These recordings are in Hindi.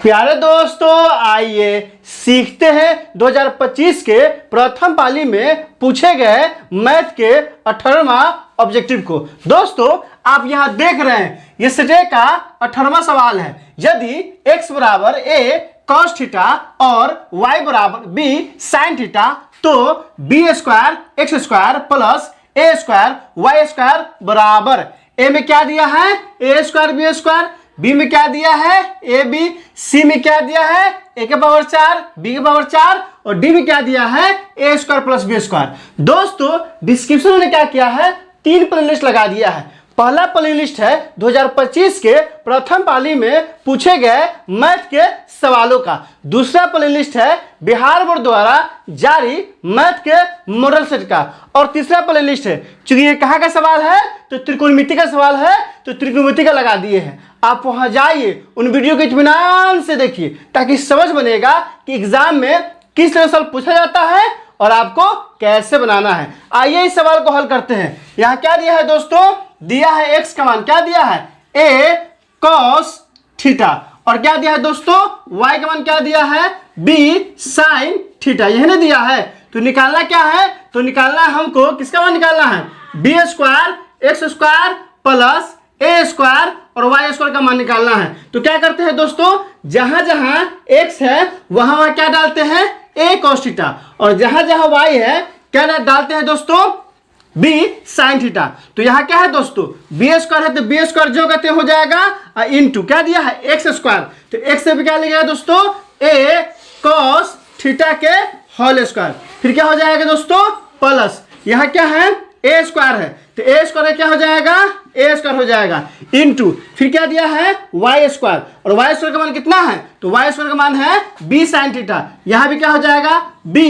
प्यारे दोस्तों, आइए सीखते हैं 2025 के प्रथम पाली में पूछे गए मैथ के 18वां ऑब्जेक्टिव को। दोस्तों, आप यहां देख रहे हैं ये सटे का 18वां सवाल है। यदि x बराबर a cos थीटा और y बराबर b sin थीटा तो b square x square plus a square y square बराबर a में क्या दिया है a square b square, B में क्या दिया है ए बी, सी में क्या दिया है ए के पावर 4 बी के पावर 4 और डी में क्या दिया है ए स्क्वायर प्लस बी स्क्वायर। दोस्तों, डिस्क्रिप्शन में क्या किया है 3 प्ले लिस्ट लगा दिया है। पहला प्ले लिस्ट है 2025 के प्रथम पाली में पूछे गए मैथ के सवालों का। दूसरा प्ले लिस्ट है बिहार बोर्ड द्वारा जारी मैथ के मॉडल सेट का। और तीसरा प्ले लिस्ट है, चूंकि ये कहाँ का सवाल है तो त्रिकोणमिति का सवाल है तो त्रिकोणमिति का लगा दिए हैं। आप वहां जाइए, उन वीडियो को इत्मीनान से देखिए ताकि समझ बनेगा कि एग्जाम में किस तरह सवाल पूछा जाता है और आपको कैसे बनाना है। आइए इस सवाल को हल करते हैं। यहाँ क्या दिया है दोस्तों, दिया है x का मान क्या दिया है a cos थीटा और क्या दिया है दोस्तों y का मान क्या दिया है b sin थीटा, यही ना दिया है। तो निकालना क्या है, तो निकालना है हमको किसका मान निकालना है b square x square plus a square और y स्क्वायर का मान निकालना है। तो क्या करते हैं दोस्तों, जहां जहां x है वहां वहां क्या डालते हैं a cos थीटा और जहां जहां y है क्या डालते हैं दोस्तों b sin थीटा। तो यहाँ क्या है दोस्तों b स्क्वायर है तो b स्क्वायर जो कहते हो जाएगा इनटू क्या दिया है x स्क्वायर, तो x से भी क्या लिखेगा दोस्तों a cos थीटा के होल स्क्वायर। फिर क्या हो जाएगा दोस्तों प्लस यहाँ क्या है a स्क्वायर है तो a स्क्वायर क्या हो जाएगा a स्क्वायर हो जाएगा इनटू फिर क्या दिया है y स्क्वायर और y स्क्वायर का मान कितना है तो y स्क्वायर का मान है b sin थीटा। यहाँ भी क्या हो जाएगा b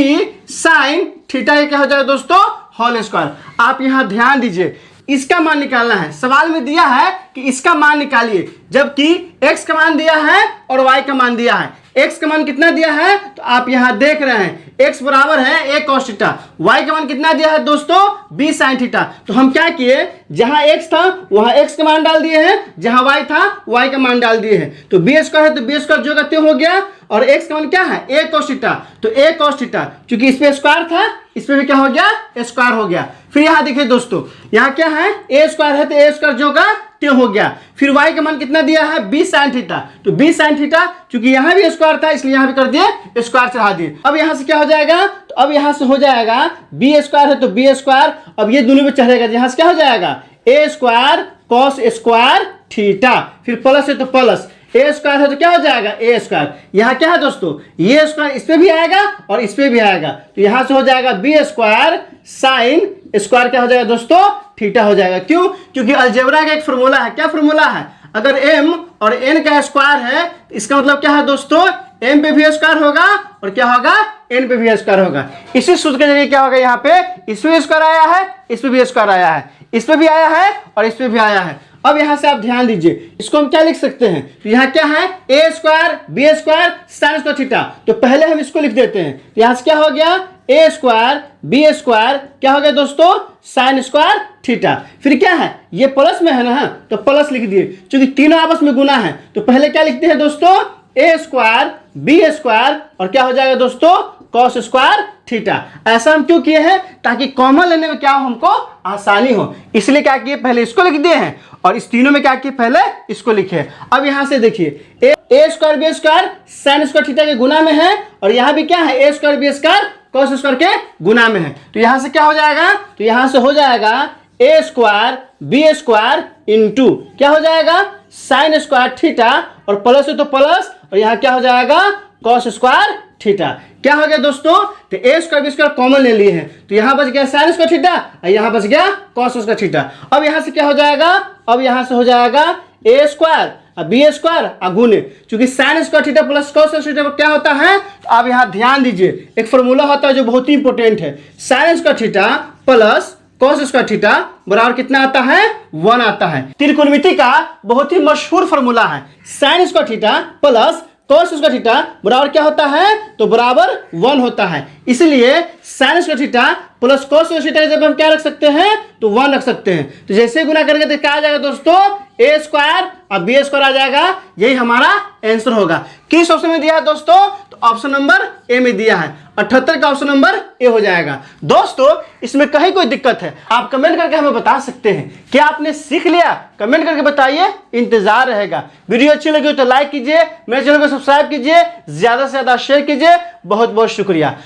sin थीटा, ये क्या हो जाएगा दोस्तों होल स्क्वायर। आप यहाँ ध्यान दीजिए, इसका मान निकालना है। सवाल में दिया है कि इसका मान निकालिए, जबकि x का मान दिया है और y का मान दिया है। x का मान कितना दिया है तो आप यहाँ देख रहे हैं x बराबर है a cos थीटा, y का मान कितना दिया है दोस्तों b sin थीटा। तो हम क्या किए, जहां x था वहां x का मान डाल दिए हैं, जहां y था y का मान डाल दिए हैं। तो b स्क्वायर है तो b स्क्वायर जो कहते हो गया और x का मान क्या है a cos थीटा, तो a cos थीटा चूंकि इस पे स्क्वायर था इस पे भी क्या हो गया स्क्वायर हो गया। फिर यहाँ देखिए दोस्तों, यहाँ क्या है a स्क्वायर है तो a स्क्वायर जो का त्यो हो गया। फिर y का मान कितना दिया है b sin थीटा, तो b sin थीटा चूंकि यहाँ भी स्क्वायर था इसलिए यहाँ भी कर दिए स्क्वायर चढ़ा दिए। अब यहाँ से क्या हो जाएगा, तो अब यहाँ से हो जाएगा b स्क्वायर है तो b स्क्वायर, अब ये दोनों में चढ़ेगा, यहाँ से क्या हो जाएगा a square cos square theta, फिर प्लस है तो प्लस a स्क्वायर है तो क्या हो जाएगा a स्क्वायर। यहाँ क्या है दोस्तों ये स्क्वायर इस पे भी आएगा और इस पे भी आएगा, तो यहाँ से हो जाएगा b स्क्वायर साइन स्क्वायर क्या हो जाएगा दोस्तों थीटा हो जाएगा। क्यों, क्योंकि अलजेब्रा का एक फॉर्मूला है। क्या फॉर्मूला है, अगर m और n का स्क्वायर है तो इसका मतलब क्या है दोस्तों m पे भी स्क्वायर होगा और क्या होगा n पे भी स्क्वायर होगा। इसी सूत्र के जरिए क्या होगा, यहाँ पे इस पे स्क्वायर आया है इस पे भी स्क्वायर आया है, इस पे भी आया है और इस पे भी आया है। अब यहाँ से आप ध्यान दीजिए, इसको हम क्या लिख सकते हैं, तो यहाँ क्या है a square b square sine square theta, तो पहले हम इसको लिख देते हैं। तो यहाँ से क्या हो गया a स्क्वायर b स्क्वायर क्या हो गया दोस्तों साइन स्क्वायर थीटा। फिर क्या है ये प्लस में है ना, तो प्लस लिख दिए, क्योंकि तीनों आपस में गुना है। तो पहले क्या लिखते हैं दोस्तों a स्क्वायर b स्क्वायर और क्या हो जाएगा दोस्तों cos स्क्वायर थीटा। ऐसा हम क्यों किए हैं, ताकि कॉमन लेने में क्या हो हमको आसानी हो, इसलिए क्या किए पहले इसको लिख दिए हैं और इस तीनों में क्या किए पहले इसको लिखे। अब यहाँ से देखिए a square b square sine square theta के गुना में है और यहाँ भी क्या है a square b square cos square के गुना में है। तो यहाँ से क्या हो जाएगा, तो यहाँ से हो जाएगा a square b square into क्या हो जाएगा साइन स्क्वायर थीटा और प्लस है तो प्लस और यहाँ क्या हो जाएगा cos स्क्वायर थीटा। क्या हो गया दोस्तों, तो a square b square common ले लिए हैं, तो यहाँ बच गया साइन स्क्वायर थीटा और यहाँ बच गया cos स्क्वायर थीटा। अब यहाँ से क्या हो जाएगा, अब यहाँ से हो जाएगा a स्क्वायर और b स्क्वायर गुने, क्योंकि sine square theta plus cos square theta क्या होता है, तो आप यहाँ ध्यान दीजिए एक फॉर्मूला होता है जो बहुत ही इंपॉर्टेंट है, sine square theta plus cos square theta बराबर कितना आता है 1 आता है। त्रिकोणमिति का बहुत ही मशहूर फॉर्मूला है, sine square theta plus cos square theta बराबर क्या होता है, तो बराबर 1 होता है। इसलिए sine square theta plus cos square theta जब हम क्या रख सकते हैं तो 1 रख सकते हैं। तो जैसे गुना करेंगे तो क्या आ जाएगा दोस्तों ए स्क्वायर और बी स्क्वायर आ जाएगा, यही हमारा आंसर होगा। किस ऑप्शन में दिया है दोस्तों? तो ऑप्शन नंबर ए में दिया है, 78 का ऑप्शन नंबर ए हो जाएगा। दोस्तों इसमें कहीं कोई दिक्कत है आप कमेंट करके हमें बता सकते हैं। क्या आपने सीख लिया? कमेंट करके बताइए, इंतजार रहेगा। वीडियो अच्छी लगी हो तो लाइक कीजिए, मेरे चैनल को सब्सक्राइब कीजिए, ज्यादा से ज्यादा शेयर कीजिए। बहुत बहुत शुक्रिया।